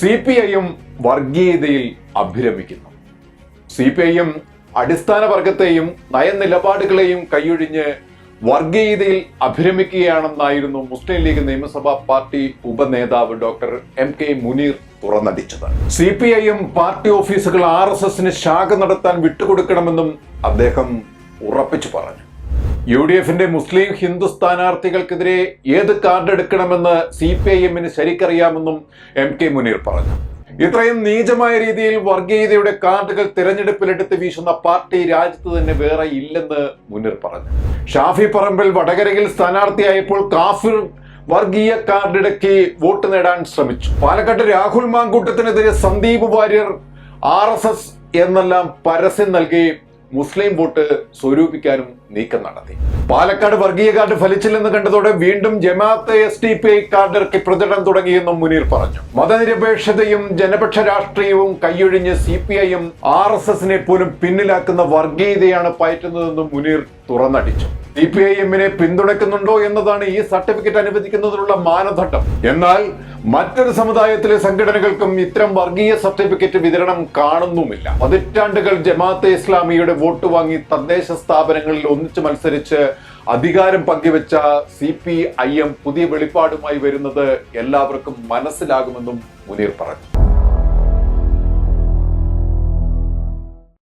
CPIM വർഗീയതയിൽ അഭിരമിക്കുന്നു. CPIM അടിസ്ഥാന വർഗത്തെയും നയനിലപാടുകളെയും കൈയൊഴിഞ്ഞ് വർഗീയതയിൽ അഭിരമിക്കുകയാണെന്നായിരുന്നു മുസ്ലിം ലീഗ് നിയമസഭാ പാർട്ടി ഉപനേതാവ് ഡോക്ടർ MK മുനീർ തുറന്നടിച്ചത്. CPIM പാർട്ടി ഓഫീസുകൾ RSSന് ശാഖ നടത്താൻ വിട്ടുകൊടുക്കണമെന്നും അദ്ദേഹം ഉറപ്പിച്ചു പറഞ്ഞു. UDFന്റെ മുസ്ലിം ഹിന്ദു സ്ഥാനാർത്ഥികൾക്കെതിരെ ഏത് കാർഡ് എടുക്കണമെന്ന് CPIMന് ശരിക്കറിയാമെന്നും MK മുനീർ പറഞ്ഞു. ഇത്രയും നീചമായ രീതിയിൽ വർഗീയതയുടെ കാർഡുകൾ തിരഞ്ഞെടുപ്പിലെടുത്ത് വീശുന്ന പാർട്ടി രാജ്യത്ത് തന്നെ വേറെ ഇല്ലെന്ന് മുനീർ പറഞ്ഞു. ഷാഫി പറമ്പിൽ വടകരയിൽ സ്ഥാനാർത്ഥിയായപ്പോൾ കാഫിർ വർഗീയ കാർഡിടക്കി വോട്ട് നേടാൻ ശ്രമിച്ചു. പാലക്കാട് രാഹുൽ മാങ്കൂട്ടത്തിനെതിരെ സന്ദീപ് വാര്യർ RSS എന്നെല്ലാം പരസ്യം നൽകി മുസ്ലിം വോട്ട് സ്വരൂപിക്കാനും നീക്കം നടത്തി. പാലക്കാട് വർഗീയ കാർഡ് ഫലിച്ചില്ലെന്ന് കണ്ടതോടെ വീണ്ടും ജമാഅത്തെ SDPI കാർഡ് ഇറക്കി പ്രചരണം തുടങ്ങിയെന്നും മുനീർ പറഞ്ഞു. മതനിരപേക്ഷതയും ജനപക്ഷ രാഷ്ട്രീയവും കൈയൊഴിഞ്ഞ് CPIM RSSനെ പോലും പിന്നിലാക്കുന്ന വർഗീയതയാണ് പയറ്റുന്നതെന്നും മുനീർ തുറന്നടിച്ചു. CPIMനെ പിന്തുണയ്ക്കുന്നുണ്ടോ എന്നതാണ് ഈ സർട്ടിഫിക്കറ്റ് അനുവദിക്കുന്നതിനുള്ള മാനദണ്ഡം. എന്നാൽ മറ്റൊരു സമുദായത്തിലെ സംഘടനകൾക്കും ഇത്തരം വർഗീയ സർട്ടിഫിക്കറ്റ് വിതരണം കാണുന്നുമില്ല. പതിറ്റാണ്ടുകൾ ജമാഅത്തെ ഇസ്ലാമിയുടെ വോട്ട് വാങ്ങി തദ്ദേശ സ്ഥാപനങ്ങളിൽ ഒന്നിച്ച് മത്സരിച്ച് അധികാരം പങ്കുവെച്ച CPIM പുതിയ വെളിപ്പാടുമായി വരുന്നത് എല്ലാവർക്കും മനസ്സിലാകുമെന്നും മുനീർ പറഞ്ഞു.